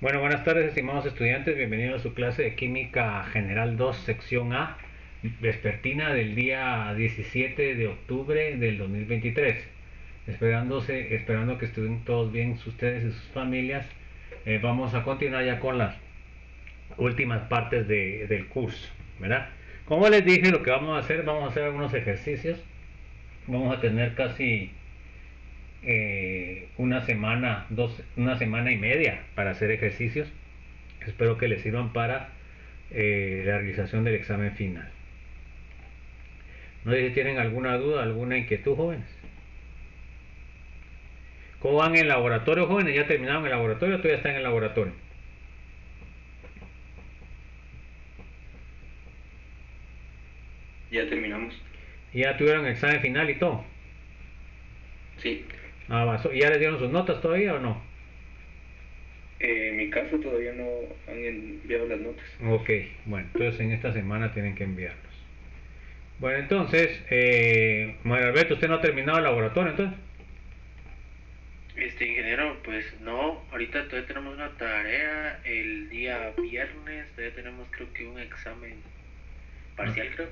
Bueno, buenas tardes, estimados estudiantes. Bienvenidos a su clase de Química General 2, sección A, vespertina del día 17 de octubre del 2023. Esperando que estén todos bien ustedes y sus familias. Vamos a continuar ya con las últimas partes del curso, ¿verdad? Como les dije, lo que vamos a hacer algunos ejercicios. Vamos a tener casi una semana y media para hacer ejercicios. Espero que les sirvan para la realización del examen final. No sé si tienen alguna duda, alguna inquietud, jóvenes. ¿Cómo van en el laboratorio, jóvenes? ¿Ya terminaron el laboratorio o todavía están en el laboratorio? Ya terminamos. ¿Ya tuvieron examen final y todo? Sí. ¿Y ya les dieron sus notas todavía o no? En mi caso todavía no han enviado las notas. Ok, bueno, entonces en esta semana tienen que enviarlos. Bueno, entonces, Mario Alberto, ¿usted no ha terminado el laboratorio entonces? Ingeniero, pues no, ahorita todavía tenemos una tarea el día viernes, todavía tenemos creo que un examen parcial, creo.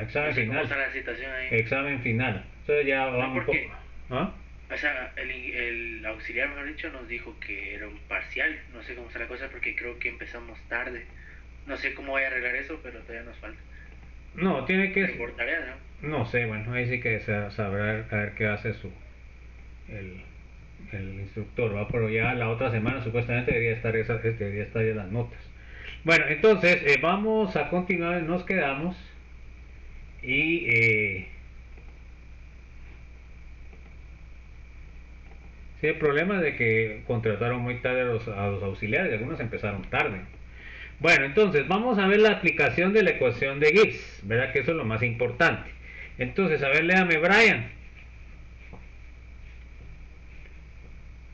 Examen No sé cómo final. está la situación ahí. Examen final. Entonces ya No, vamos un poco. porque, ¿Ah? o sea, el auxiliar, mejor dicho, nos dijo que era un parcial. No sé cómo está la cosa porque creo que empezamos tarde. No sé cómo voy a arreglar eso, pero todavía nos falta. No, tiene que. Pero por tarea, ¿no? No sé, bueno, ahí sí que sabrá a ver qué hace el, el instructor, ¿va? Pero ya la otra semana supuestamente debería estar ya las notas. Bueno, entonces vamos a continuar, nos quedamos y sí, el problema es de que contrataron muy tarde a los auxiliares, algunos empezaron tarde. Bueno, entonces vamos a ver la aplicación de la ecuación de Gibbs, ¿verdad? Que eso es lo más importante. Entonces, a ver, léame, Brian.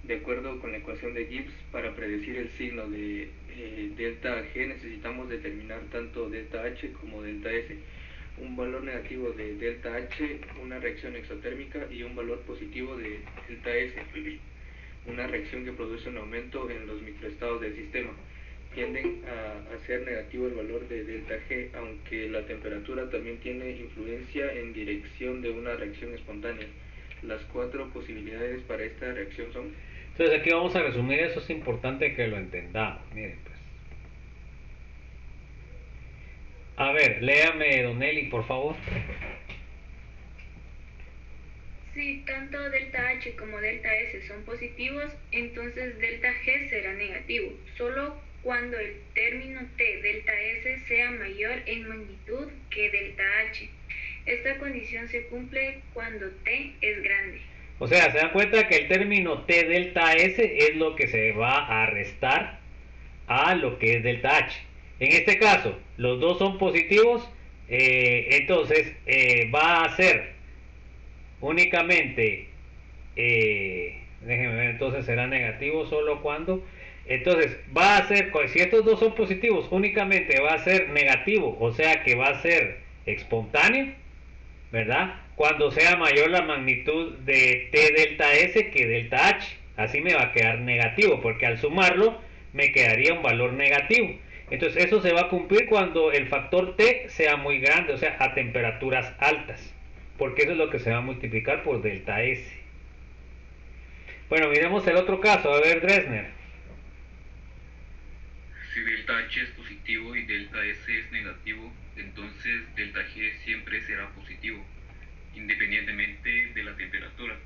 De acuerdo con la ecuación de Gibbs, para predecir el signo de delta G necesitamos determinar tanto delta H como delta S. Un valor negativo de delta H, una reacción exotérmica, y un valor positivo de delta S, una reacción que produce un aumento en los microestados del sistema. Tienden a ser negativo el valor de delta G, aunque la temperatura también tiene influencia en dirección de una reacción espontánea. Las cuatro posibilidades para esta reacción son... Entonces aquí vamos a resumir, eso es importante que lo entendamos. Miren, pues. A ver, léame, Don Eli, por favor. Si tanto delta H como delta S son positivos, entonces delta G será negativo, solo cuando el término T delta S sea mayor en magnitud que delta H. Esta condición se cumple cuando T es grande. O sea, se dan cuenta que el término T delta S es lo que se va a restar a lo que es delta H. En este caso, los dos son positivos, entonces va a ser únicamente, déjenme ver, entonces será negativo solo cuando, entonces va a ser, si estos dos son positivos, únicamente va a ser negativo, o sea que va a ser espontáneo, ¿verdad? Cuando sea mayor la magnitud de T delta S que delta H, así me va a quedar negativo, porque al sumarlo me quedaría un valor negativo. Entonces eso se va a cumplir cuando el factor T sea muy grande, o sea, a temperaturas altas, porque eso es lo que se va a multiplicar por delta S. Bueno, miremos el otro caso, a ver, Dresner. Si delta H es positivo y delta S es negativo, entonces delta G siempre será positivo, independientemente de la temperatura.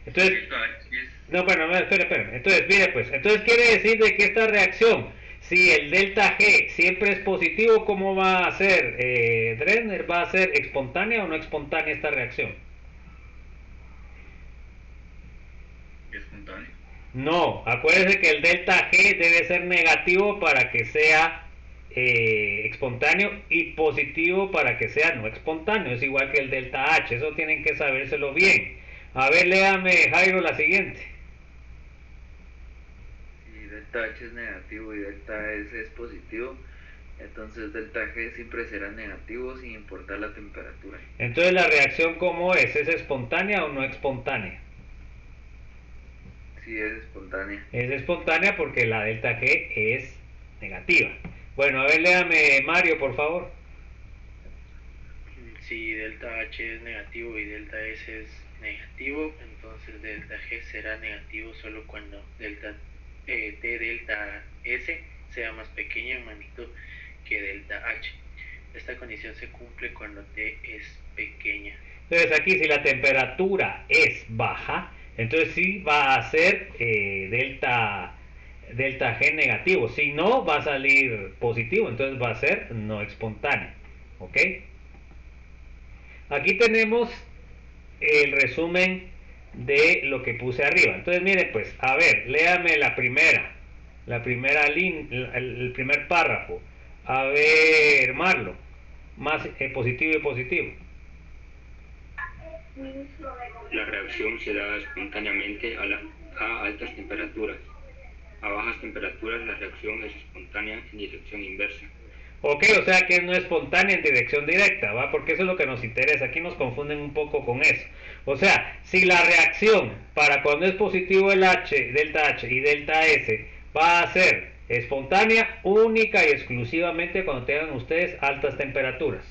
Entonces, Si delta H es... no, bueno, espera. Entonces, mire, pues, entonces quiere decir de que esta reacción, si el delta G siempre es positivo, ¿cómo va a ser, Dresner? ¿Va a ser espontánea o no espontánea esta reacción? espontáneo. No, acuérdense que el delta G debe ser negativo para que sea espontáneo y positivo para que sea no espontáneo. Es igual que el delta H, eso tienen que sabérselo bien. A ver, léame, Jairo, la siguiente. Si delta H es negativo y delta S es positivo, entonces delta G siempre será negativo sin importar la temperatura. Entonces la reacción, ¿cómo es? ¿Es espontánea o no espontánea? Si Sí, es espontánea. Es espontánea porque la delta G es negativa. Bueno, a ver, léame Mario, por favor. Si delta H es negativo y delta S es negativo, entonces delta G será negativo solo cuando T delta S sea más pequeña en magnitud que delta H. Esta condición se cumple cuando T es pequeña. Entonces aquí si la temperatura es baja, entonces sí va a ser delta G negativo. Si no, va a salir positivo, entonces va a ser no espontáneo. ¿Ok? Aquí tenemos el resumen de lo que puse arriba. Entonces miren pues, a ver, léame la primera línea, el primer párrafo. A ver, Marlo, más positivo y positivo. La reacción se da espontáneamente a altas temperaturas. A bajas temperaturas la reacción es espontánea en dirección inversa. Ok, o sea que no es espontánea en dirección directa, ¿va? Porque eso es lo que nos interesa. Aquí nos confunden un poco con eso. O sea, si la reacción para cuando es positivo el H, delta H y delta S va a ser espontánea única y exclusivamente cuando tengan ustedes altas temperaturas.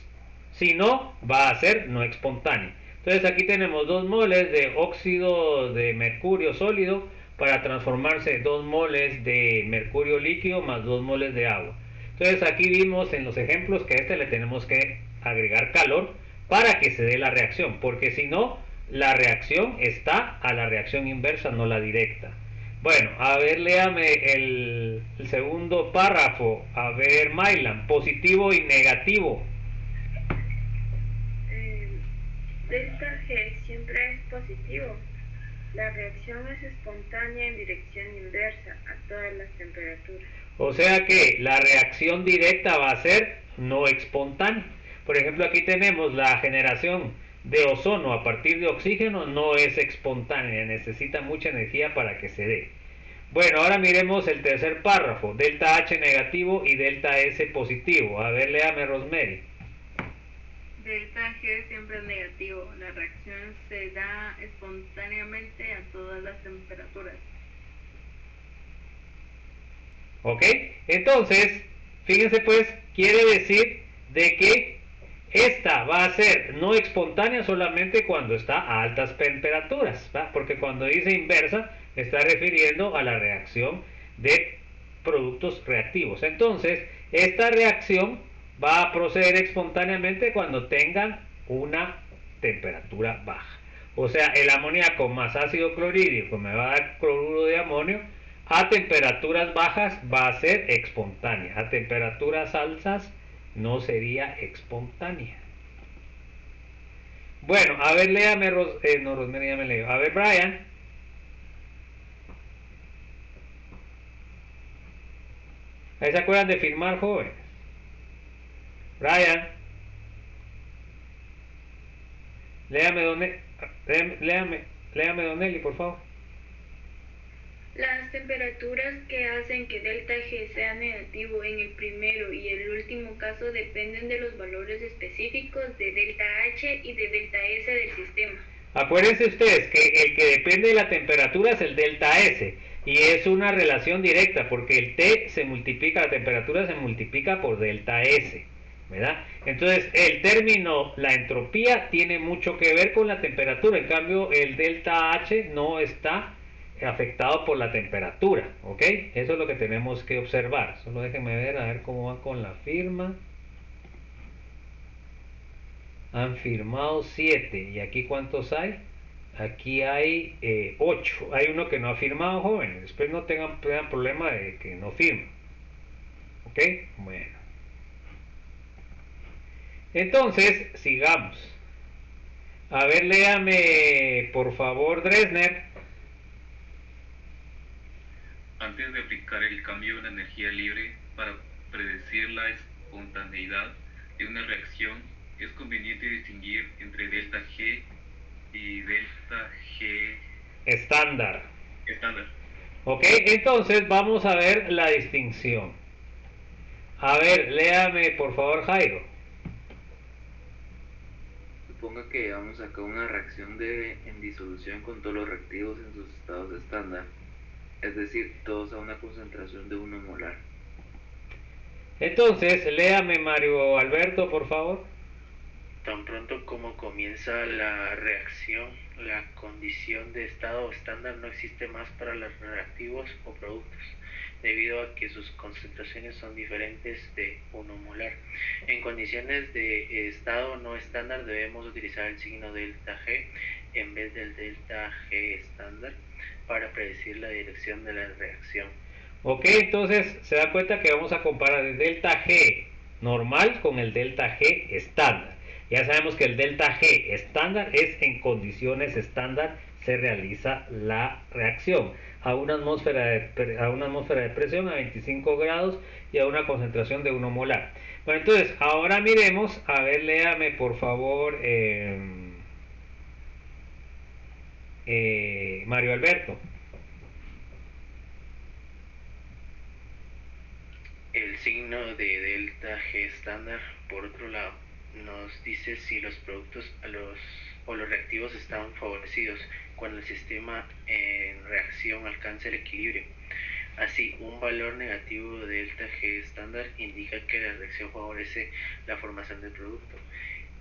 Si no, va a ser no espontánea. Entonces aquí tenemos 2 moles de óxido de mercurio sólido para transformarse en 2 moles de mercurio líquido más 2 moles de agua. Entonces aquí vimos en los ejemplos que a este le tenemos que agregar calor para que se dé la reacción, porque si no, la reacción está a la reacción inversa, no la directa. Bueno, a ver, léame el segundo párrafo. A ver, Mylan, positivo y negativo. Delta G siempre es positivo. La reacción es espontánea en dirección inversa a todas las temperaturas. O sea que la reacción directa va a ser no espontánea. Por ejemplo, aquí tenemos la generación de ozono a partir de oxígeno, no es espontánea, necesita mucha energía para que se dé. Bueno, ahora miremos el tercer párrafo, delta H negativo y delta S positivo. A ver, léame Rosemary. Delta G siempre es negativo. La reacción se da espontáneamente a todas las temperaturas. ¿Ok? Entonces, fíjense pues, quiere decir de que esta va a ser no espontánea solamente cuando está a altas temperaturas, ¿va? Porque cuando dice inversa, está refiriendo a la reacción de productos reactivos. Entonces, esta reacción va a proceder espontáneamente cuando tengan una temperatura baja. O sea, el amoníaco más ácido clorhídrico me va a dar cloruro de amonio. A temperaturas bajas va a ser espontánea. A temperaturas altas no sería espontánea. Bueno, a ver, léame, no, Rosemary ya me leo. A ver, Brian. ¿Ahí se acuerdan de firmar, jóvenes? Brian. Léame, don Eli, por favor. Las temperaturas que hacen que delta G sea negativo en el primero y el último caso dependen de los valores específicos de delta H y de delta S del sistema. Acuérdense ustedes que el que depende de la temperatura es el delta S y es una relación directa porque el T se multiplica, la temperatura se multiplica por delta S, ¿verdad? Entonces el término, la entropía, tiene mucho que ver con la temperatura, en cambio el delta H no está afectado por la temperatura, ¿ok? Eso es lo que tenemos que observar. Solo déjenme ver, a ver cómo van con la firma. Han firmado 7. ¿Y aquí cuántos hay? Aquí hay 8. Hay uno que no ha firmado, jóvenes. Después no tengan problema de que no firme. ¿Ok? Bueno. Entonces, sigamos. A ver, léame, por favor, Dresner. Antes de aplicar el cambio de la energía libre para predecir la espontaneidad de una reacción, es conveniente distinguir entre delta G y delta G estándar. estándar. Ok, entonces vamos a ver la distinción. A ver, léame por favor, Jairo. Suponga que llevamos acá una reacción en disolución con todos los reactivos en sus estados estándar. es decir, todos a una concentración de 1 molar. Entonces, léame Mario Alberto, por favor. Tan pronto como comienza la reacción, la condición de estado estándar no existe más para los reactivos o productos, debido a que sus concentraciones son diferentes de 1 molar. En condiciones de estado no estándar debemos utilizar el signo delta G en vez del delta G estándar para predecir la dirección de la reacción. Ok, entonces se da cuenta que vamos a comparar el delta G normal con el delta G estándar. Ya sabemos que el delta G estándar es en condiciones estándar se realiza la reacción a una atmósfera de presión a 25 grados y a una concentración de 1 molar. Bueno, entonces ahora miremos, a ver, léame por favor Mario Alberto. El signo de delta G estándar, por otro lado, nos dice si los productos o los reactivos están favorecidos cuando el sistema en reacción alcanza el equilibrio. Así, un valor negativo de delta G estándar indica que la reacción favorece la formación del producto,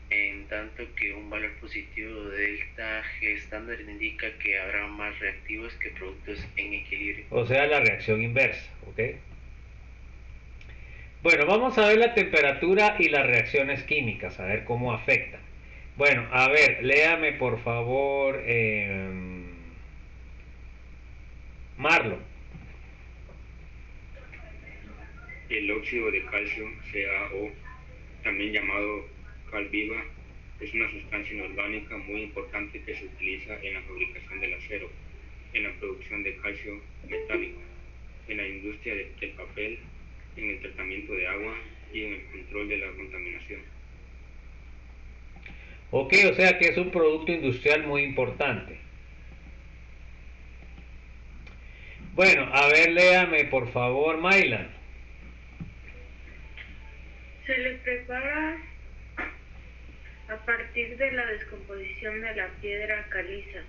en tanto que un valor positivo de delta G estándar indica que habrá más reactivos que productos en equilibrio. O sea, la reacción inversa, ¿ok? Bueno, vamos a ver la temperatura y las reacciones químicas, a ver cómo afectan. Bueno, a ver, léame por favor Marlon. El óxido de calcio, CaO, también llamado cal viva, es una sustancia inorgánica muy importante que se utiliza en la fabricación del acero, en la producción de calcio metálico, en la industria del papel, en el tratamiento de agua y en el control de la contaminación. Ok, o sea que es un producto industrial muy importante. Bueno, a ver, léame por favor, Maylan. Se le prepara a partir de la descomposición de la piedra caliza,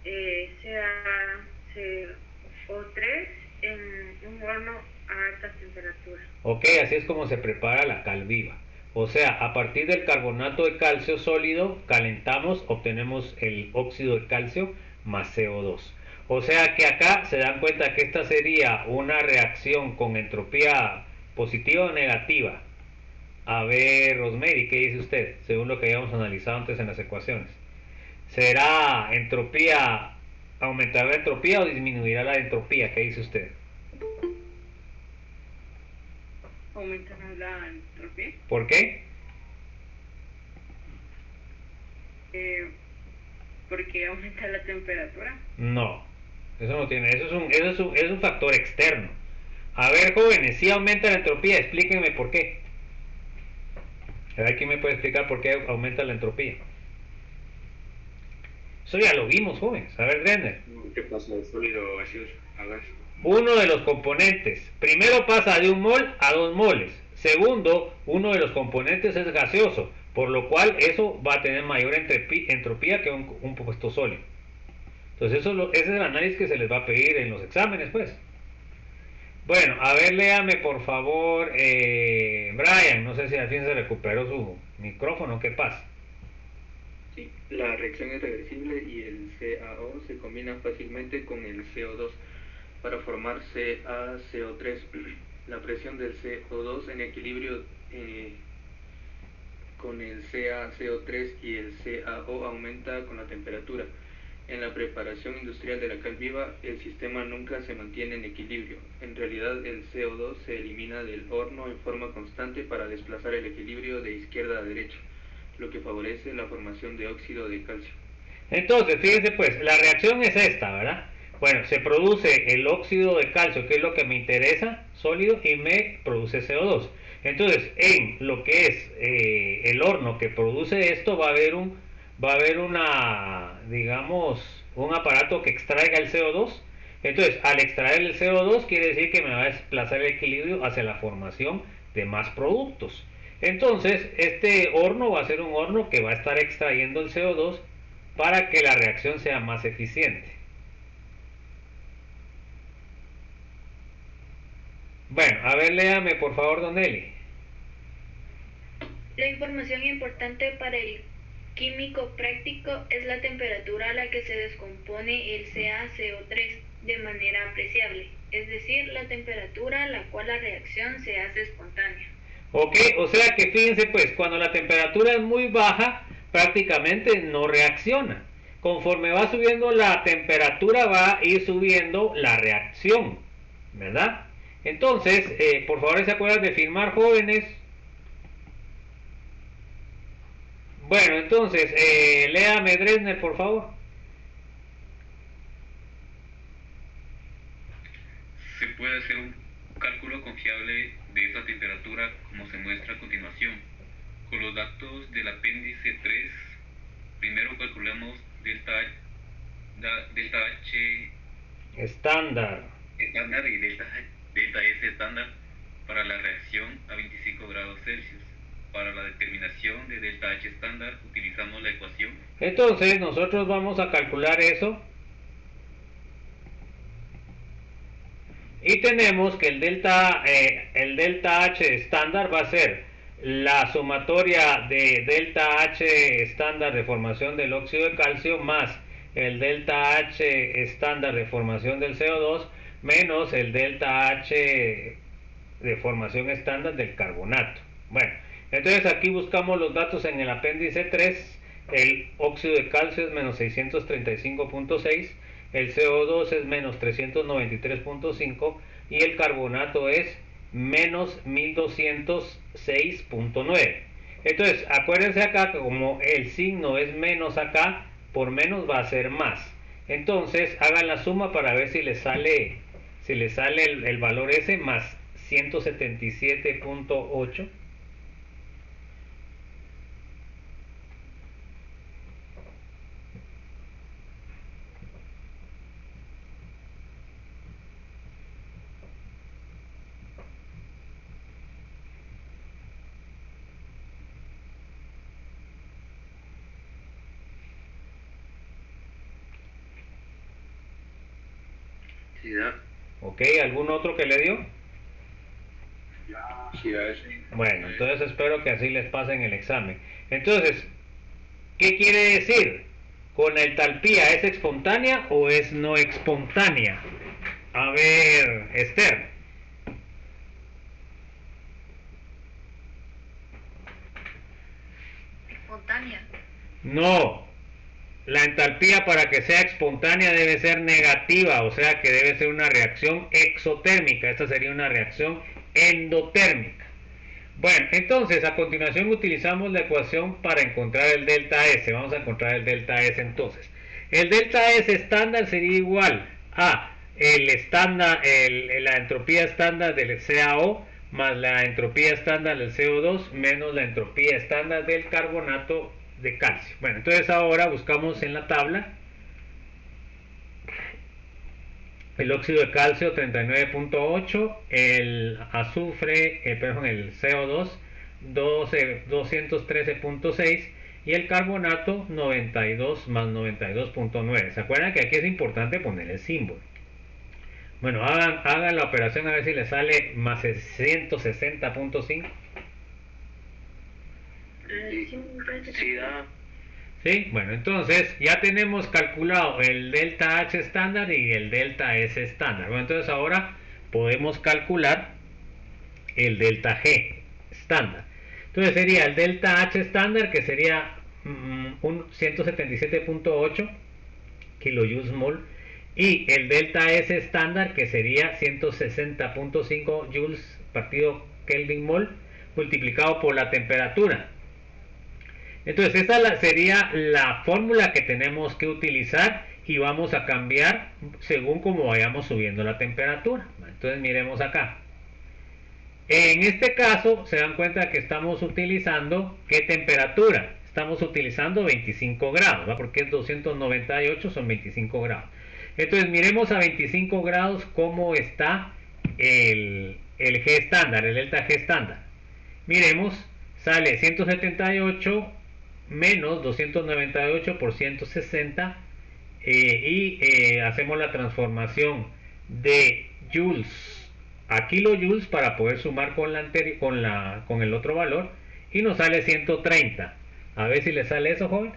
CaCO3, en un horno a altas temperaturas. Ok, así es como se prepara la cal viva. O sea, a partir del carbonato de calcio sólido, calentamos, obtenemos el óxido de calcio más CO2. O sea que acá se dan cuenta que esta sería una reacción con entropía positiva o negativa. A ver, Rosemary, ¿qué dice usted? Según lo que habíamos analizado antes en las ecuaciones. ¿Será entropía, aumentará la entropía o disminuirá la entropía? ¿Qué dice usted? Aumentará la entropía. ¿Por qué? Porque aumenta la temperatura. No, eso no tiene, es un factor externo. A ver, jóvenes, si aumenta la entropía, explíquenme por qué. A ver, ¿quién me puede explicar por qué aumenta la entropía? Eso ya lo vimos, jóvenes. A ver, Renner. ¿Qué pasa del sólido gaseoso a gas? Uno de los componentes. Primero pasa de 1 mol a 2 moles. Segundo, uno de los componentes es gaseoso, por lo cual eso va a tener mayor entropía que un compuesto sólido. Entonces ese es el análisis que se les va a pedir en los exámenes, pues. Bueno, a ver, léame por favor, Brian, no sé si al fin se recuperó su micrófono, ¿qué pasa? Sí, la reacción es reversible y el CaO se combina fácilmente con el CO2 para formar CaCO3. La presión del CO2 en equilibrio con el CaCO3 y el CaO aumenta con la temperatura. En la preparación industrial de la cal viva, el sistema nunca se mantiene en equilibrio. En realidad, el CO2 se elimina del horno en forma constante para desplazar el equilibrio de izquierda a derecha, lo que favorece la formación de óxido de calcio. Entonces, fíjense pues, la reacción es esta, ¿verdad? Bueno, se produce el óxido de calcio, que es lo que me interesa, sólido, y me produce CO2. Entonces, en lo que es el horno que produce esto, va a haber una, digamos, un aparato que extraiga el CO2. Entonces, al extraer el CO2, quiere decir que me va a desplazar el equilibrio hacia la formación de más productos. Entonces, este horno va a ser un horno que va a estar extrayendo el CO2 para que la reacción sea más eficiente. Bueno, a ver, léame por favor, don Eli. La información importante para el químico práctico es la temperatura a la que se descompone el CaCO3 de manera apreciable, es decir, la temperatura a la cual la reacción se hace espontánea. Ok, o sea que fíjense pues, cuando la temperatura es muy baja, prácticamente no reacciona. Conforme va subiendo la temperatura, va a ir subiendo la reacción, ¿verdad? Entonces, por favor, ¿se acuerdan de firmar, jóvenes? Bueno, entonces, léame Dresner, por favor. Se puede hacer un cálculo confiable de esta temperatura como se muestra a continuación. Con los datos del apéndice 3, primero calculamos delta H Estándar. estándar y delta S estándar para la reacción a 25 grados Celsius. Para la determinación de delta H estándar utilizamos la ecuación. Entonces nosotros vamos a calcular eso. Y tenemos que el delta H estándar va a ser la sumatoria de delta H estándar de formación del óxido de calcio más el delta H estándar de formación del CO2 menos el delta H de formación estándar del carbonato. Bueno, entonces aquí buscamos los datos en el apéndice 3. El óxido de calcio es menos 635.6, el CO2 es menos 393.5 y el carbonato es menos 1206.9. Entonces acuérdense acá que como el signo es menos acá, por menos va a ser más. Entonces hagan la suma para ver si les sale el valor ese más 177.8. Sí, da. Ok, ¿algún otro que le dio? Sí, da ese. Bueno, entonces espero que así les pasen el examen. Entonces, ¿qué quiere decir? ¿Con la entalpía es espontánea o es no espontánea? A ver, Esther. Espontánea. No, la entalpía para que sea espontánea debe ser negativa, o sea que debe ser una reacción exotérmica. Esta sería una reacción endotérmica. Bueno, entonces a continuación utilizamos la ecuación para encontrar el delta S. Vamos a encontrar el delta S entonces. El delta S estándar sería igual a la entropía estándar del CaO más la entropía estándar del CO2 menos la entropía estándar del carbonato de calcio. Bueno, entonces ahora buscamos en la tabla el óxido de calcio 39.8, el azufre, el CO2 213.6 y el carbonato 92 más 92.9. ¿Se acuerdan que aquí es importante poner el símbolo? Bueno, hagan la operación a ver si les sale más 160.5. Sí, da. ¿Sí? Bueno, entonces ya tenemos calculado el delta H estándar y el delta S estándar. Bueno, entonces ahora podemos calcular el delta G estándar. Entonces sería el delta H estándar, que sería un 177.8 kilojoules mol, y el delta S estándar, que sería 160.5 joules partido Kelvin mol multiplicado por la temperatura. Entonces esta sería la fórmula que tenemos que utilizar y vamos a cambiar según como vayamos subiendo la temperatura. Entonces miremos acá. En este caso se dan cuenta que estamos utilizando ¿qué temperatura? Estamos utilizando 25 grados, ¿verdad? Porque es 298, son 25 grados. Entonces miremos a 25 grados cómo está el G estándar, el delta G estándar. Miremos, sale 178 menos 298 por 160 y hacemos la transformación de joules a kilojoules para poder sumar con con el otro valor y nos sale 130. A ver si le sale eso, joven.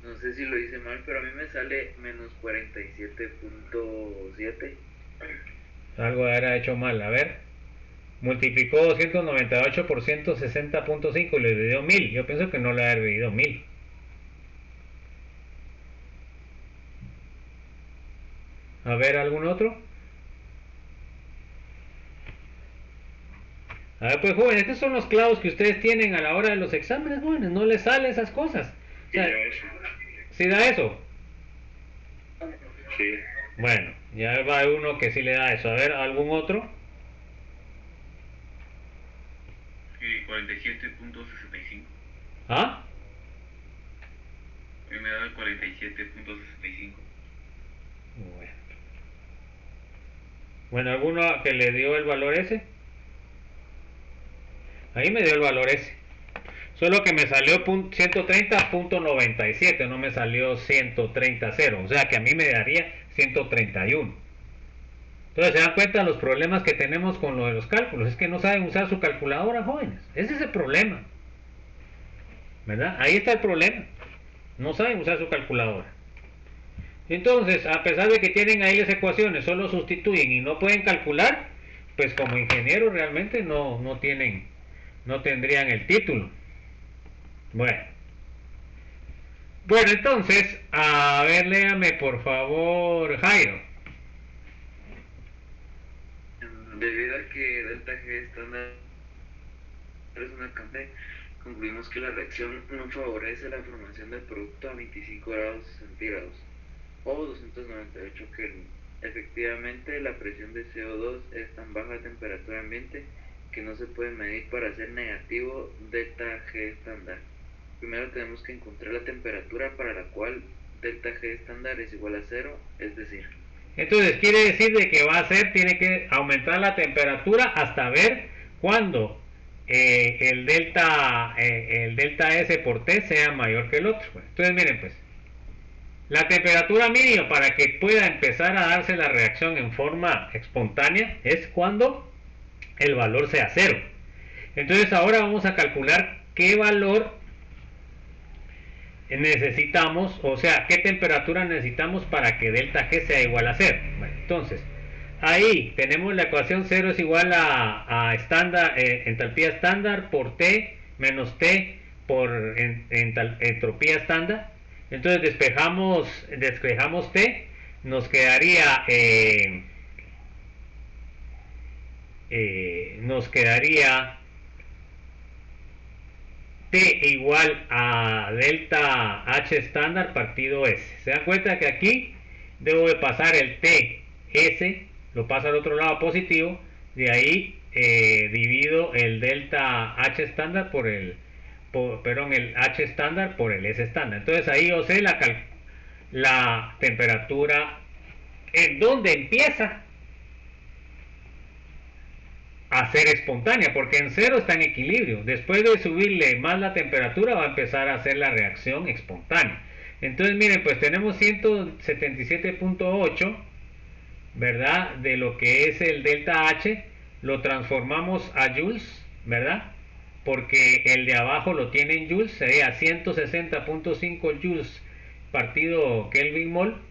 No sé si lo hice mal, pero a mí me sale menos 47.7. Algo era hecho mal. A ver. Multiplicó 298 por 160.5 y le dio 1000. Yo pienso que no le ha dividido 1000. A ver, ¿algún otro? A ver, pues jóvenes, estos son los clavos que ustedes tienen a la hora de los exámenes, jóvenes. No les salen esas cosas. O sea, ¿sí da eso? Sí. Bueno, ya va uno que sí le da eso. A ver, ¿algún otro? 47.65. ¿Ah? A mí me da 47.65. Bueno. Bueno, ¿alguno que le dio el valor ese? Ahí me dio el valor ese. Solo que me salió 130.97, no me salió 130.0. O sea que a mí me daría 131. Entonces se dan cuenta de los problemas que tenemos con lo de los cálculos. Es que no saben usar su calculadora, jóvenes. Ese es el problema. ¿Verdad? Ahí está el problema. No saben usar su calculadora. Entonces, a pesar de que tienen ahí las ecuaciones, solo sustituyen y no pueden calcular, pues como ingenieros realmente no tendrían el título. Bueno, entonces, a ver, léame por favor, Jairo. Debido a que delta G estándar es una cantidad, concluimos que la reacción no favorece la formación del producto a 25 grados centígrados o 298 Kelvin. Efectivamente, la presión de CO2 es tan baja a temperatura ambiente que no se puede medir para ser negativo delta G estándar. Primero tenemos que encontrar la temperatura para la cual delta G estándar es igual a 0, es decir. Entonces quiere decir de que tiene que aumentar la temperatura hasta ver cuándo el delta S por T sea mayor que el otro. Entonces miren pues, la temperatura mínima para que pueda empezar a darse la reacción en forma espontánea es cuando el valor sea 0. Entonces ahora vamos a calcular qué valor necesitamos, o sea, qué temperatura necesitamos para que delta G sea igual a 0. Bueno, entonces, ahí tenemos la ecuación 0 es igual a estándar, entalpía estándar por T menos T por entropía estándar. Entonces despejamos T, nos quedaría T igual a delta H estándar partido S. Se dan cuenta que aquí debo de pasar el T, S, lo paso al otro lado positivo, de ahí divido el delta H estándar el H estándar por el S estándar. Entonces ahí yo sé la temperatura en donde empieza a ser espontánea, porque en 0 está en equilibrio. Después de subirle más la temperatura va a empezar a hacer la reacción espontánea. Entonces miren, pues tenemos 177.8, ¿verdad? De lo que es el delta H, lo transformamos a joules, ¿verdad? Porque el de abajo lo tiene en joules, sería 160.5 joules partido Kelvin mol.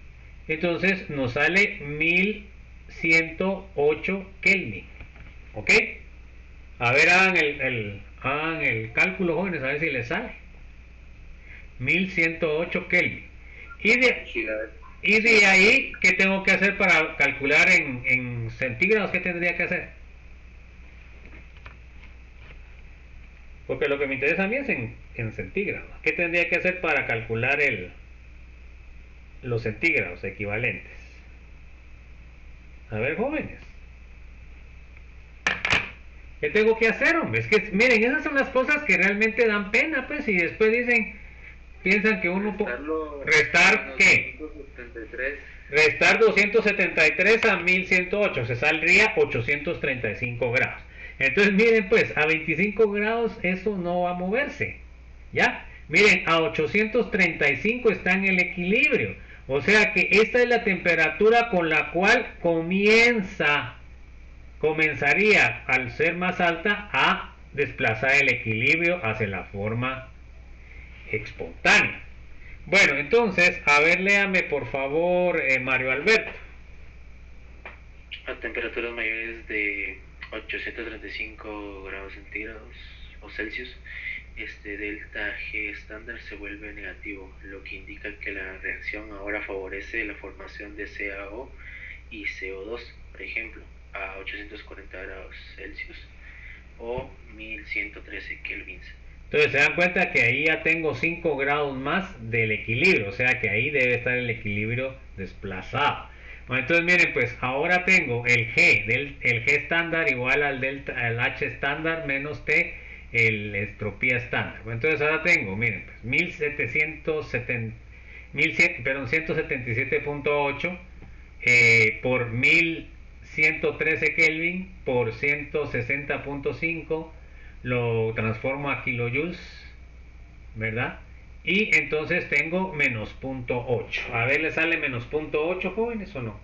Entonces nos sale 1108 Kelvin. ¿Ok? A ver, hagan el cálculo, jóvenes, a ver si les sale. 1108 Kelvin. Y de ahí, ¿qué tengo que hacer para calcular en centígrados? ¿Qué tendría que hacer? Porque lo que me interesa a mí es en centígrados. ¿Qué tendría que hacer para calcular los centígrados equivalentes? A ver, jóvenes. ¿Qué tengo que hacer, hombre? Es que, miren, esas son las cosas que realmente dan pena, pues, y después dicen, piensan que uno... Restarlo, ¿Restar qué? 273. Restar 273 a 1108, se saldría 835 grados. Entonces miren pues, a 25 grados eso no va a moverse, ¿ya? Miren, a 835 está en el equilibrio. O sea que esta es la temperatura con la cual comenzaría, al ser más alta, a desplazar el equilibrio hacia la forma espontánea. Bueno, entonces, a ver, léame por favor, Mario Alberto. A temperaturas mayores de 835 grados centígrados o Celsius, delta G estándar se vuelve negativo, lo que indica que la reacción ahora favorece la formación de CaO y CO2, por ejemplo, a 840 grados Celsius o 1113 kelvins. Entonces se dan cuenta que ahí ya tengo 5 grados más del equilibrio, o sea que ahí debe estar el equilibrio desplazado. Bueno, entonces miren, pues ahora tengo el G estándar igual al H estándar menos T, el entropía estándar. Bueno, entonces ahora tengo, miren, pues 177.8 por 1113 Kelvin por 160.5, lo transformo a kilojoules, ¿verdad? Y entonces tengo menos 0.8. A ver, ¿le sale menos 0.8, jóvenes, o no?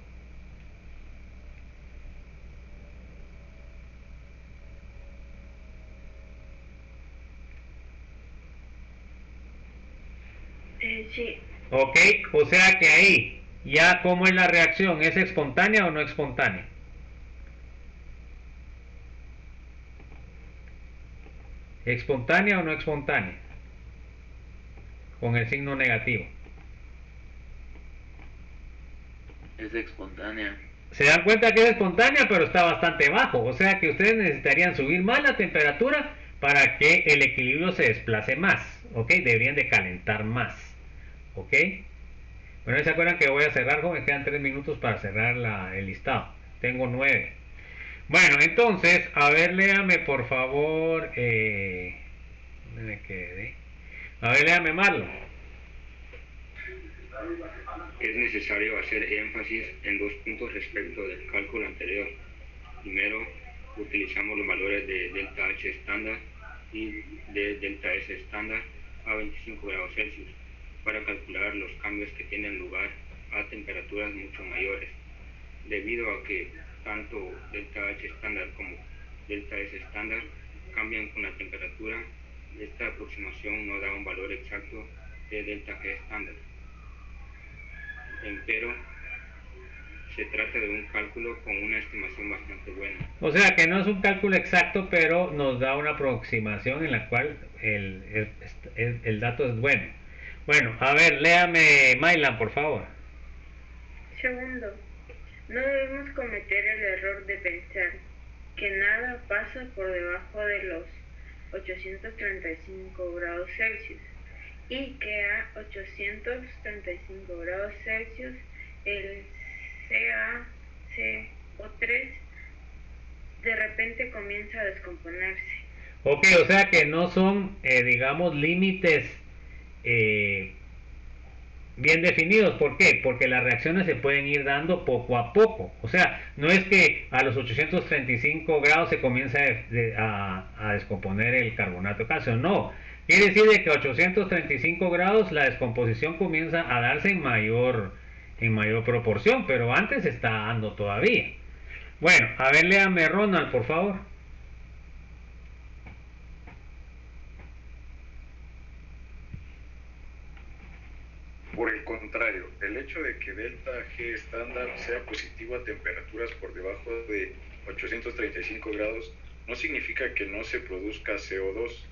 Sí. Ok, o sea que ahí, ya cómo es la reacción, ¿es espontánea o no espontánea? ¿Espontánea o no espontánea? Con el signo negativo. Es espontánea. Se dan cuenta que es espontánea, pero está bastante bajo. O sea que ustedes necesitarían subir más la temperatura para que el equilibrio se desplace más. ¿Ok? Deberían de calentar más. ¿Ok? Bueno, ¿se acuerdan que voy a cerrar? Me quedan 3 minutos para cerrar el listado. Tengo 9. Bueno, entonces, a ver, léame por favor. ¿Dónde me quedé? A ver, léame Marlon. Es necesario hacer énfasis en 2 puntos respecto del cálculo anterior. Primero, utilizamos los valores de delta H estándar y de delta S estándar a 25 grados Celsius para calcular los cambios que tienen lugar a temperaturas mucho mayores, debido a que tanto delta H estándar como delta S estándar cambian con la temperatura. Esta aproximación no da un valor exacto de delta G estándar, pero se trata de un cálculo con una estimación bastante buena. O sea que no es un cálculo exacto, pero nos da una aproximación en la cual el dato es bueno. Bueno, a ver, léame Mailan, por favor. Segundo, no debemos cometer el error de pensar que nada pasa por debajo de los 835 grados Celsius y que a 835 grados Celsius el CaCO3 de repente comienza a descomponerse. Ok, o sea que no son, digamos, límites bien definidos. ¿Por qué? Porque las reacciones se pueden ir dando poco a poco. O sea, no es que a los 835 grados se comienza a descomponer el carbonato de calcio. No. Quiere decir de que a 835 grados la descomposición comienza a darse en mayor proporción, pero antes se está dando todavía. Bueno, a ver, léame Ronald, por favor. Por el contrario, el hecho de que delta G estándar sea positivo a temperaturas por debajo de 835 grados no significa que no se produzca CO2.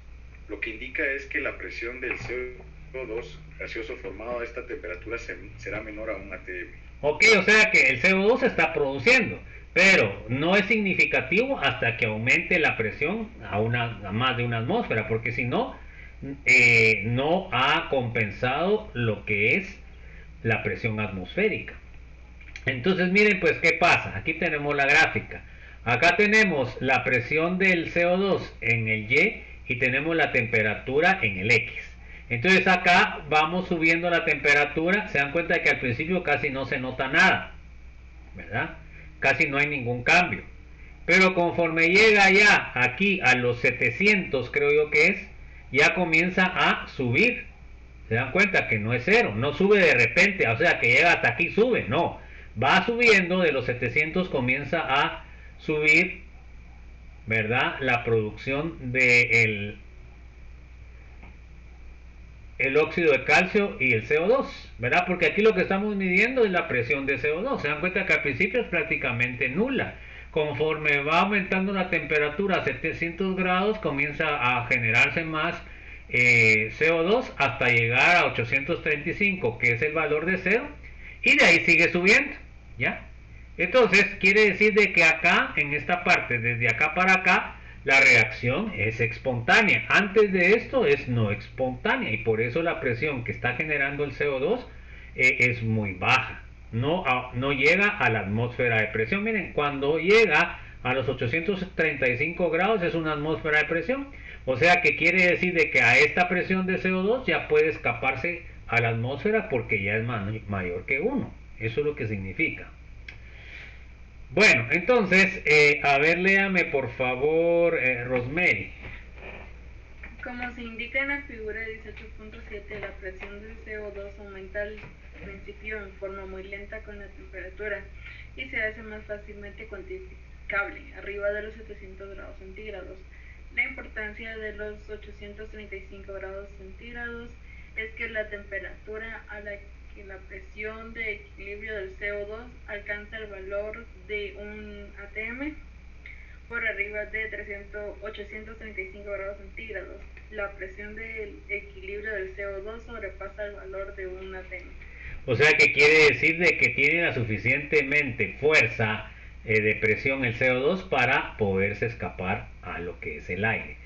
Lo que indica es que la presión del CO2 gaseoso formado a esta temperatura será menor a 1 atm. Ok, o sea que el CO2 se está produciendo, pero no es significativo hasta que aumente la presión a más de 1 atmósfera, porque si no, no ha compensado lo que es la presión atmosférica. Entonces miren pues qué pasa. Aquí tenemos la gráfica. Acá tenemos la presión del CO2 en el Y y tenemos la temperatura en el X. Entonces acá vamos subiendo la temperatura, se dan cuenta de que al principio casi no se nota nada, ¿verdad? Casi no hay ningún cambio. Pero conforme llega ya aquí a los 700, creo yo que es, ya comienza a subir. Se dan cuenta que no es cero, no sube de repente, o sea que llega hasta aquí, sube, no. Va subiendo, de los 700 comienza a subir, ¿verdad? La producción de el óxido de calcio y el CO2, ¿verdad? Porque aquí lo que estamos midiendo es la presión de CO2. Se dan cuenta que al principio es prácticamente nula. Conforme va aumentando la temperatura a 700 grados, comienza a generarse más CO2 hasta llegar a 835, que es el valor de cero, y de ahí sigue subiendo, ¿ya? Entonces, quiere decir de que acá, en esta parte, desde acá para acá, la reacción es espontánea. Antes de esto es no espontánea, y por eso la presión que está generando el CO2 es muy baja. No llega a la atmósfera de presión. Miren, cuando llega a los 835 grados es una atmósfera de presión. O sea que quiere decir de que a esta presión de CO2 ya puede escaparse a la atmósfera porque ya es mayor que 1. Eso es lo que significa. Bueno, entonces, a ver, léame por favor, Rosemary. Como se indica en la figura 18.7, la presión del CO2 aumenta al principio en forma muy lenta con la temperatura y se hace más fácilmente cuantificable arriba de los 700 grados centígrados. La importancia de los 835 grados centígrados es que la temperatura a la que la presión de equilibrio del CO2 alcanza el valor de un atm por arriba de 835 grados centígrados. La presión de equilibrio del CO2 sobrepasa el valor de un atm. O sea que quiere decir de que tiene la suficientemente fuerza de presión el CO2 para poderse escapar a lo que es el aire.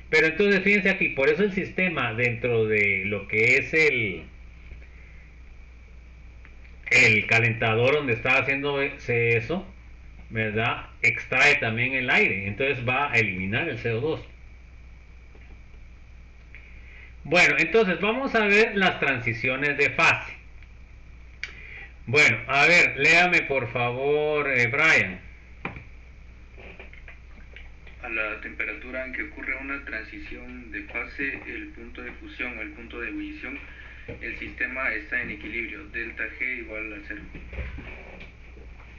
Pero entonces fíjense aquí, por eso el sistema dentro de lo que es el calentador donde está haciéndose eso, ¿verdad? Extrae también el aire, entonces va a eliminar el CO2. Bueno, entonces vamos a ver las transiciones de fase. Bueno, a ver, léame por favor, Brian. A la temperatura en que ocurre una transición de fase, el punto de fusión o el punto de ebullición, el sistema está en equilibrio, delta G igual a 0.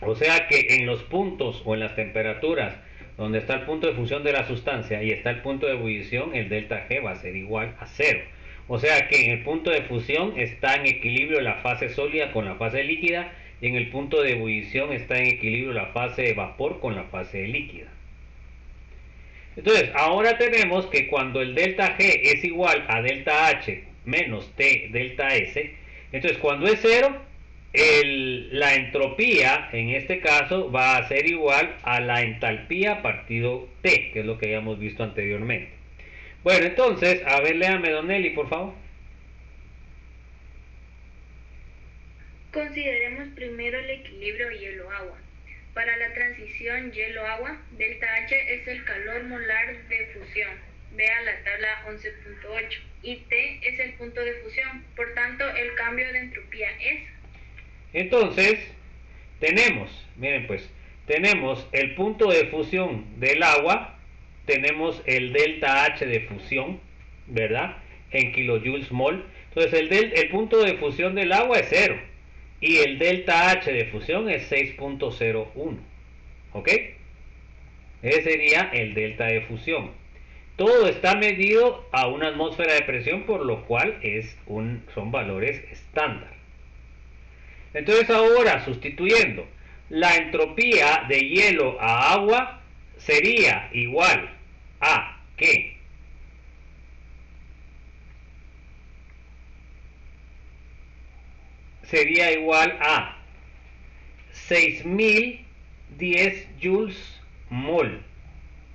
O sea que en los puntos o en las temperaturas donde está el punto de fusión de la sustancia y está el punto de ebullición, el delta G va a ser igual a 0. O sea que en el punto de fusión está en equilibrio la fase sólida con la fase líquida, y en el punto de ebullición está en equilibrio la fase de vapor con la fase líquida. Entonces, ahora tenemos que cuando el delta G es igual a delta H menos T delta S, entonces cuando es 0, la entropía en este caso va a ser igual a la entalpía partido T, que es lo que habíamos visto anteriormente. Bueno, entonces, a ver, léame, Don Eli, por favor. Consideremos primero el equilibrio hielo-agua. Para la transición hielo-agua, delta H es el calor molar de fusión. Vea la tabla 11.8. Y T es el punto de fusión. Por tanto, el cambio de entropía es... Entonces, miren pues, tenemos el punto de fusión del agua, tenemos el delta H de fusión, ¿verdad? En kilojoules mol. Entonces, el punto de fusión del agua es 0. Y el delta H de fusión es 6.01. ¿Ok? Ese sería el delta de fusión. Todo está medido a una atmósfera de presión, por lo cual son valores estándar. Entonces ahora, sustituyendo, la entropía de hielo a agua sería igual a ¿qué? Sería igual a 6010 joules mol,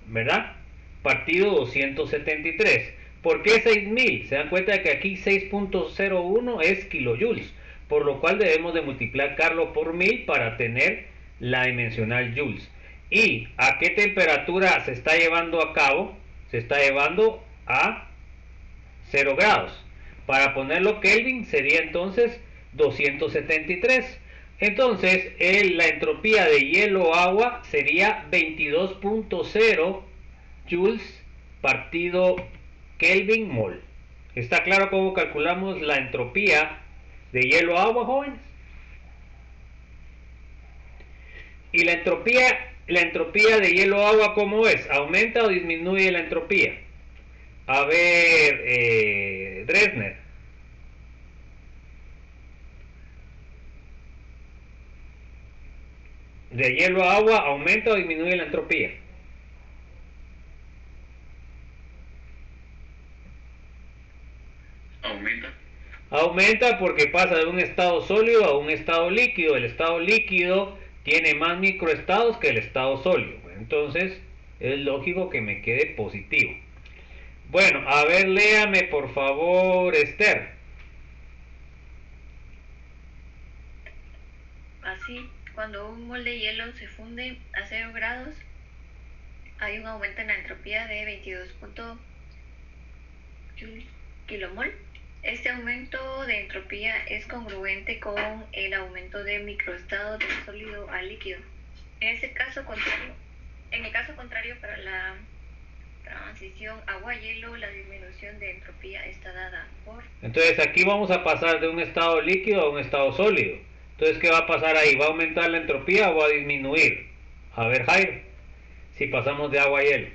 ¿verdad? Partido 273. ¿Por qué 6000? Se dan cuenta de que aquí 6.01 es kilojoules, por lo cual debemos de multiplicarlo por 1000 para tener la dimensional joules. ¿Y a qué temperatura se está llevando a cabo? Se está llevando a 0 grados. Para ponerlo Kelvin sería entonces 273. Entonces la entropía de hielo-agua sería 22.0 joules partido Kelvin mol. ¿Está claro cómo calculamos la entropía de hielo-agua, jóvenes? ¿Y la entropía de hielo-agua cómo es? ¿Aumenta o disminuye la entropía? A ver, Dresner. ¿De hielo a agua aumenta o disminuye la entropía? Aumenta. Aumenta porque pasa de un estado sólido a un estado líquido. El estado líquido tiene más microestados que el estado sólido. Entonces es lógico que me quede positivo. Bueno, a ver, léame por favor, Esther. Así, cuando un mol de hielo se funde a 0 grados, hay un aumento en la entropía de 22 kilomol. Este aumento de entropía es congruente con el aumento de microestado del sólido al líquido. En el caso contrario, para la transición agua-hielo, la disminución de entropía está dada por... Entonces aquí vamos a pasar de un estado líquido a un estado sólido. Entonces, ¿qué va a pasar ahí? ¿Va a aumentar la entropía o va a disminuir? A ver, Jairo, si pasamos de agua a hielo.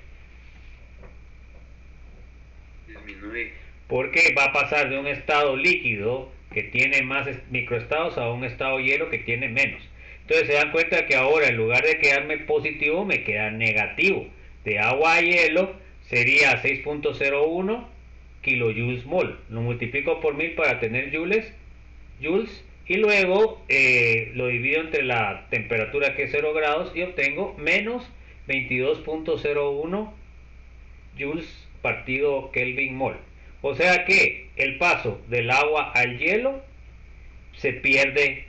Disminuye. Porque va a pasar de un estado líquido que tiene más microestados a un estado hielo que tiene menos. Entonces se dan cuenta que ahora en lugar de quedarme positivo me queda negativo. De agua a hielo sería 6.01 kilojoules mol. Lo multiplico por 1000 para tener joules y luego lo divido entre la temperatura que es 0 grados y obtengo menos 22.01 joules partido Kelvin mol. O sea que el paso del agua al hielo se pierde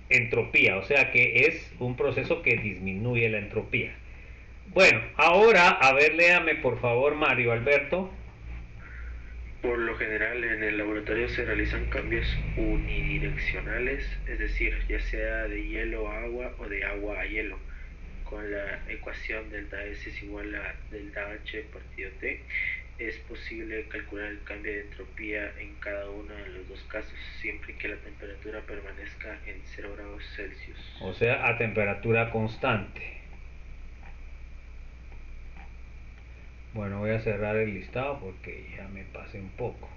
entropía, o sea que es un proceso que disminuye la entropía. Bueno, ahora, a ver, léame por favor, Mario Alberto. Por lo general en el laboratorio se realizan cambios unidireccionales, es decir, ya sea de hielo a agua o de agua a hielo, con la ecuación delta S es igual a delta H partido T. Es posible calcular el cambio de entropía en cada uno de los dos casos, siempre que la temperatura permanezca en 0 grados Celsius. O sea, a temperatura constante. Bueno, voy a cerrar el listado porque ya me pasé un poco.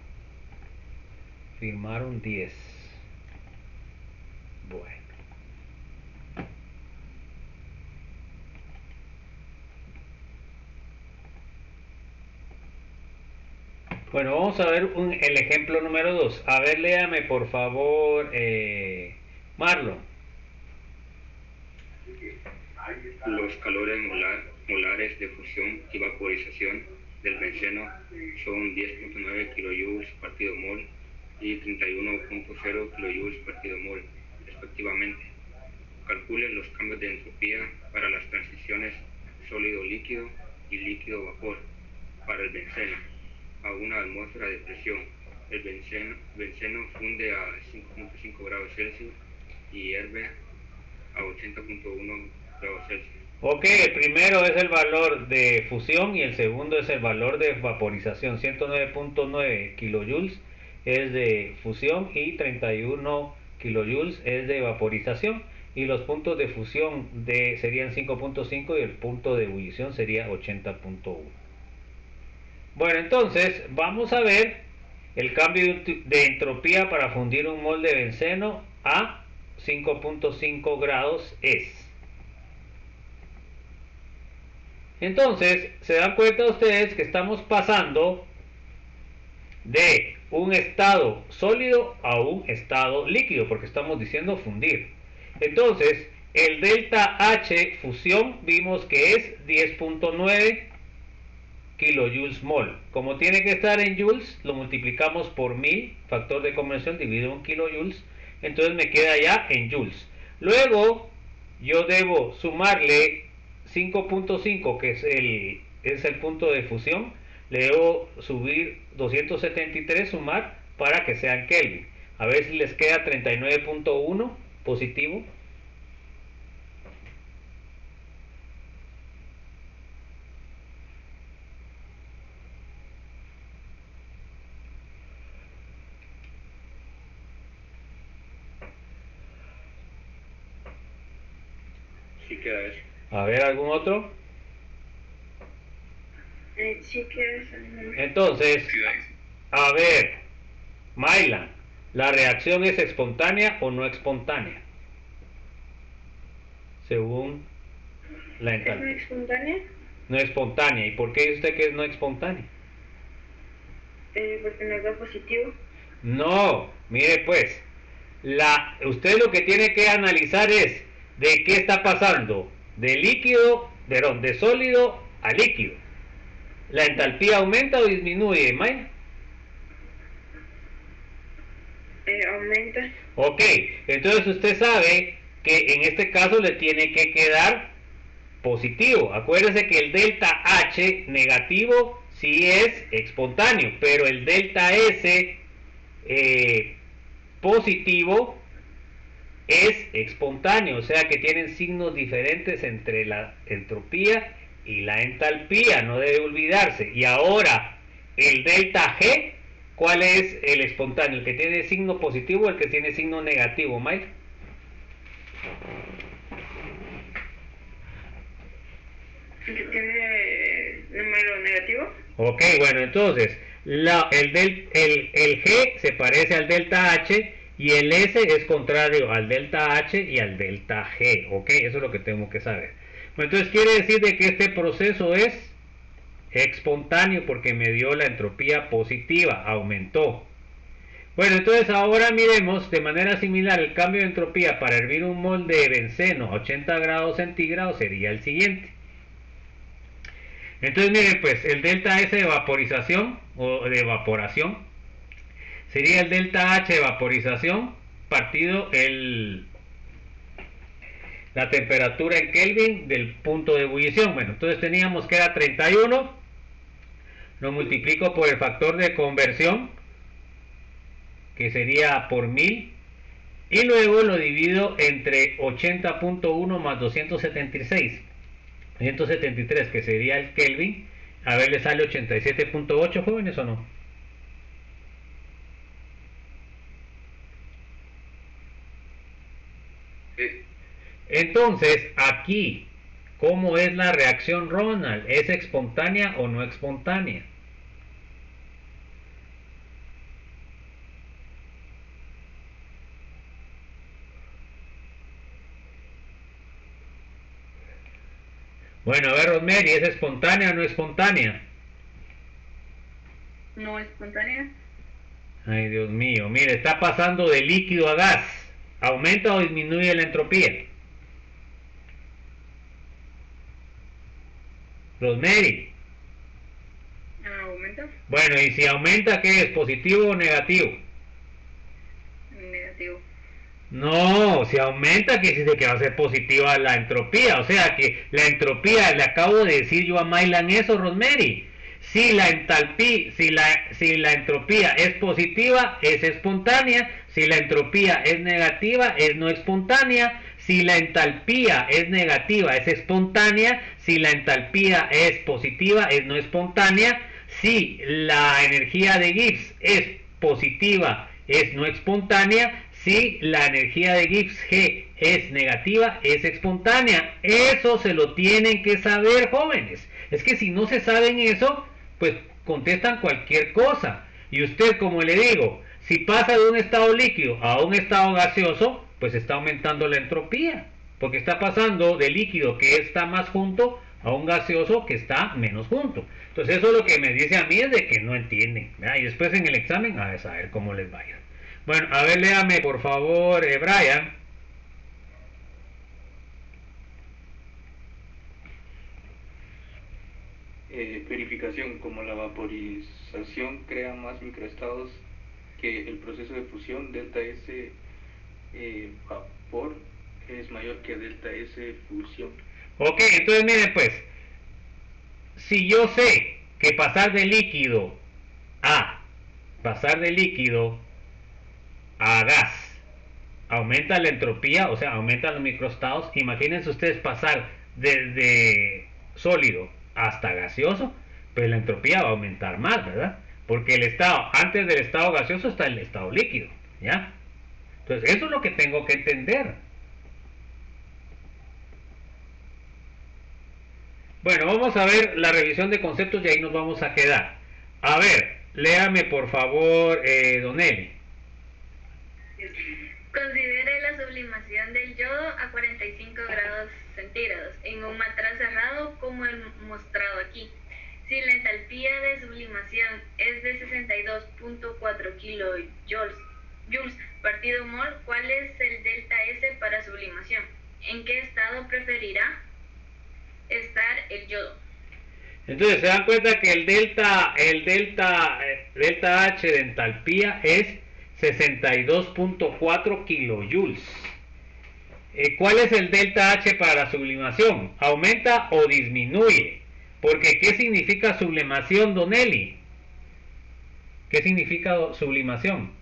Firmaron 10. Bueno. Bueno, vamos a ver el ejemplo número 2. A ver, léame por favor, Marlon. Los calores molares de fusión y vaporización del benceno son 10.9 kilojoules partido mol y 31.0 kilojoules partido mol, respectivamente. Calculen los cambios de entropía para las transiciones sólido-líquido y líquido-vapor para el benceno a una atmósfera de presión. El benceno funde a 5.5 grados Celsius y hierve a 80.1 grados Celsius. Ok, el primero es el valor de fusión y el segundo es el valor de vaporización. 109.9 kilojoules es de fusión y 31 kilojoules es de vaporización. Y los puntos de fusión serían 5.5 y el punto de ebullición sería 80.1. Bueno, entonces vamos a ver el cambio de entropía para fundir un mol de benceno a 5.5 grados es. Entonces, se dan cuenta ustedes que estamos pasando de un estado sólido a un estado líquido, porque estamos diciendo fundir. Entonces, el delta H fusión vimos que es 10.9 kilojoules mol. Como tiene que estar en joules, lo multiplicamos por 1000, factor de conversión dividido en kilojoules, entonces me queda ya en joules. Luego, yo debo sumarle 5.5, que es el punto de fusión, le debo subir 273, sumar para que sean Kelvin. A ver si les queda 39.1 positivo. Sí queda eso. A ver, ¿algún otro? Sí queda eso. Entonces, a ver, Mylan, ¿la reacción es espontánea o no espontánea? Según la ¿Es no entalpía. espontánea? No espontánea. ¿Y por qué dice usted que es no espontánea? Porque nos da positivo. No, mire pues, usted lo que tiene que analizar es de qué está pasando, de líquido, de sólido a líquido. ¿La entalpía aumenta o disminuye, Maya? Aumenta. Ok, entonces usted sabe que en este caso le tiene que quedar positivo. Acuérdese que el delta H negativo sí es espontáneo, pero el delta S positivo es espontáneo, o sea que tienen signos diferentes entre la entropía y la entalpía, no debe olvidarse. Y ahora, el delta G, ¿cuál es el espontáneo? ¿El que tiene signo positivo o el que tiene signo negativo, Mike? ¿El que tiene número negativo? Ok, bueno, entonces, el G se parece al delta H y el S es contrario al delta H y al delta G, ok, eso es lo que tengo que saber. Bueno, entonces quiere decir de que este proceso es espontáneo porque me dio la entropía positiva, aumentó. Bueno, entonces ahora miremos de manera similar el cambio de entropía para hervir un mol de benceno a 80 grados centígrados sería el siguiente. Entonces miren pues, el delta S de vaporización o de evaporación sería el delta H de vaporización partido la temperatura en Kelvin del punto de ebullición. Bueno, entonces teníamos que era 31, lo multiplico por el factor de conversión, que sería por 1000, y luego lo divido entre 80.1 más 276, 173, que sería el Kelvin. A ver, le sale 87.8, jóvenes, ¿o no? Entonces, aquí, ¿cómo es la reacción Ronald? ¿Es espontánea o no espontánea? Bueno, a ver, Rosemary, ¿es espontánea o no espontánea? No espontánea. Ay, Dios mío, mire, está pasando de líquido a gas. ¿Aumenta o disminuye la entropía? Rosemary. ¿Aumenta? Bueno, y si aumenta, ¿qué es? ¿Positivo o negativo? Negativo. No, si aumenta, que dice que va a ser positiva la entropía. O sea que la entropía, le acabo de decir yo a Mylan eso, Rosemary. Si la entropía es positiva, es espontánea. Si la entropía es negativa, es no espontánea. Si la entalpía es negativa, es espontánea. Si la entalpía es positiva, es no espontánea. Si la energía de Gibbs es positiva, es no espontánea. Si la energía de Gibbs G es negativa, es espontánea. Eso se lo tienen que saber, jóvenes. Es que si no se saben eso, pues contestan cualquier cosa. Y usted, como le digo, si pasa de un estado líquido a un estado gaseoso, pues está aumentando la entropía, porque está pasando de líquido que está más junto a un gaseoso que está menos junto. Entonces eso lo que me dice a mí es de que no entienden, ¿verdad? Y después en el examen a ver cómo les vaya. Bueno, a ver, léame por favor, Brian. Verificación, como la vaporización crea más microestados que el proceso de fusión, delta S vapor es mayor que delta S fusión. Ok, entonces miren pues, si yo sé que pasar de líquido a pasar de líquido a gas, aumenta la entropía, o sea, aumentan los microestados. Imagínense ustedes pasar desde sólido hasta gaseoso, pues la entropía va a aumentar más, ¿verdad? Porque el estado, antes del estado gaseoso está el estado líquido, ¿ya? Entonces, eso es lo que tengo que entender. Bueno, vamos a ver la revisión de conceptos y ahí nos vamos a quedar. A ver, léame por favor, Don Eli. Considere la sublimación del yodo a 45 grados centígrados en un matraz cerrado como el mostrado aquí. Si la entalpía de sublimación es de 62.4 kilojoules partido mol, ¿cuál es el delta S para sublimación? ¿En qué estado preferirá estar el yodo? Entonces se dan cuenta que el delta H de entalpía es 62.4 kilojoules. ¿Cuál es el delta H para la sublimación? ¿Aumenta o disminuye? Porque ¿qué significa sublimación, Don Eli? ¿Qué significa sublimación?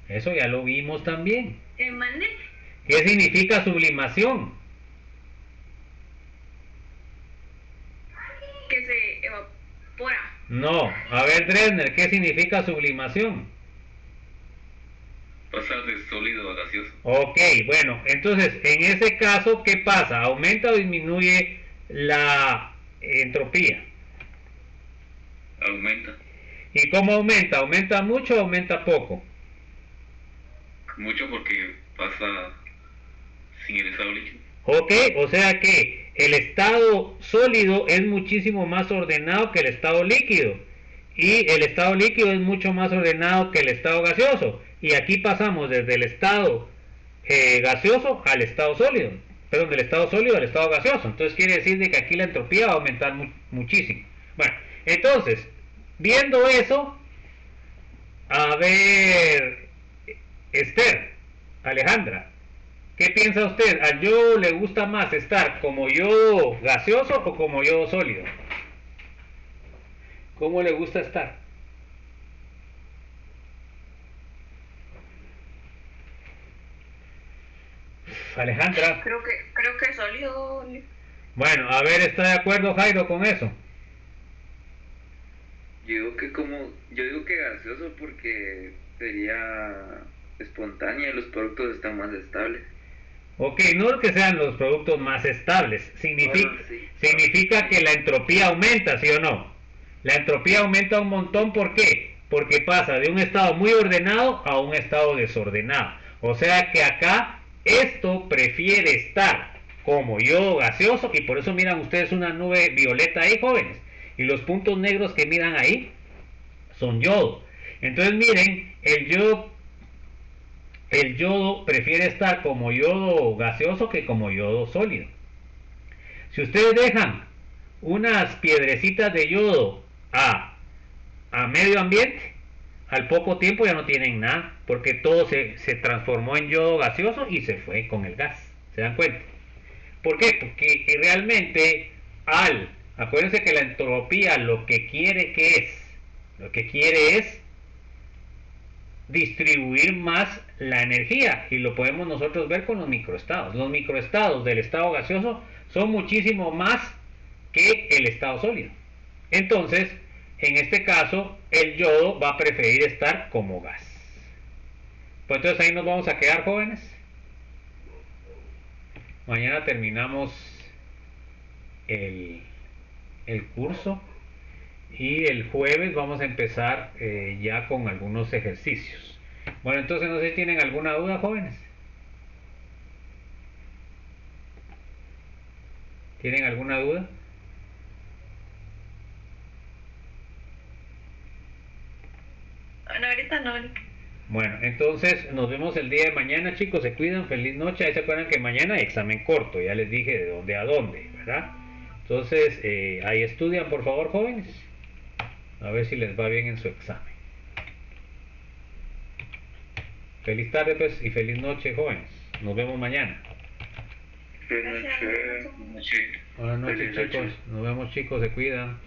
Eso ya lo vimos también. ¿Qué significa sublimación? Que se evapora. No, a ver, Dresner, ¿qué significa sublimación? Pasar de sólido a gaseoso. Ok, bueno, entonces, en ese caso, ¿qué pasa? ¿Aumenta o disminuye la entropía? Aumenta. ¿Y cómo aumenta? ¿Aumenta mucho o aumenta poco? Mucho porque pasa sin el estado líquido. Ok, o sea que el estado sólido es muchísimo más ordenado que el estado líquido. Y el estado líquido es mucho más ordenado que el estado gaseoso. Y aquí pasamos desde el estado gaseoso al estado sólido. Perdón, del estado sólido al estado gaseoso. Entonces quiere decir de que aquí la entropía va a aumentar muchísimo. Bueno, entonces, viendo eso, a ver, Esther, Alejandra, ¿qué piensa usted? ¿Al yodo le gusta más estar como yodo gaseoso o como yodo sólido? ¿Cómo le gusta estar? Alejandra. Creo que sólido. Bueno, a ver, ¿está de acuerdo Jairo con eso? Yo digo que gaseoso porque sería espontánea y los productos están más estables. Ok, no que sean los productos más estables, significa que la entropía aumenta, ¿sí o no? La entropía aumenta un montón, ¿por qué? Porque pasa de un estado muy ordenado a un estado desordenado. O sea que acá esto prefiere estar como yodo gaseoso y por eso miran ustedes una nube violeta ahí, jóvenes. Y los puntos negros que miran ahí son yodo. Entonces miren, el yodo prefiere estar como yodo gaseoso que como yodo sólido. Si ustedes dejan unas piedrecitas de yodo a medio ambiente, al poco tiempo ya no tienen nada, porque todo se transformó en yodo gaseoso y se fue con el gas. ¿Se dan cuenta? ¿Por qué? Porque realmente acuérdense que la entropía lo que quiere es distribuir más la energía, y lo podemos nosotros ver con los microestados. Los microestados del estado gaseoso son muchísimo más que el estado sólido. Entonces, en este caso, el yodo va a preferir estar como gas. Pues entonces ahí nos vamos a quedar, jóvenes. Mañana terminamos el curso y el jueves vamos a empezar ya con algunos ejercicios. Bueno, entonces no sé si tienen alguna duda, jóvenes. ¿Tienen alguna duda? No, ahorita no. Bueno, entonces nos vemos el día de mañana, chicos. Se cuidan, feliz noche. Ahí se acuerdan que mañana hay examen corto, ya les dije de dónde a dónde, ¿verdad? Entonces, ahí estudian, por favor, jóvenes. A ver si les va bien en su examen. Feliz tarde, pues, y feliz noche, jóvenes. Nos vemos mañana. Buenas noches. Buenas noches. Buenas noches, Feliz noche. chicos. Nos vemos, chicos. Se cuidan.